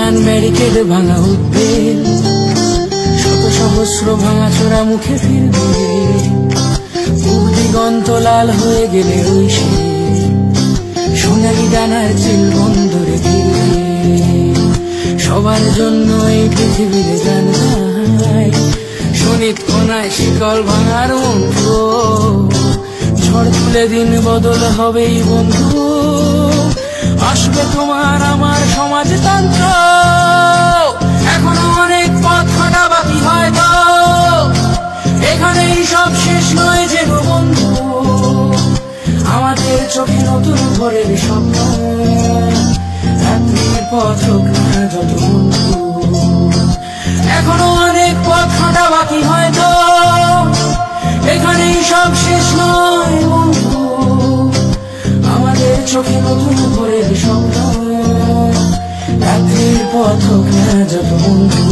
ম্লান ব্যারিকেড ভাঙা উদ্বেগ, শত সহস্র ভাঙাচোরা মুখে ফিরবে, মুখ দিগন্ত লাল হয়ে গেলে ওই সে সোনালি ডানার চিল বন্দরে ফিরবে। সবার জন্য এই পৃথিবীর গান গায়, শোনিত কোনায় শিকল ভাঙার মন্ত্র, ঝড় তুলে দিন বদল হবেই বন্ধু, আসবে তোমার আমার সমাজতন্ত্র। এখনো অনেক পথ হাঁটা বাকি হয়তো, এখানেই সব শেষ নয় যেন বন্ধু, আমাদের চোখে নতুন ভোরের স্বপ্ন, রাত্রির পথ হোক না যত বন্ধু। এখনো অনেক পথ হাঁটা বাকি হয়তো, এখানেই সব শেষ নয় বন্ধু, আমাদের চোখে নতুন ভোরের স্বপ্ন, রাত্রির পথ হোক না যত বন্ধু।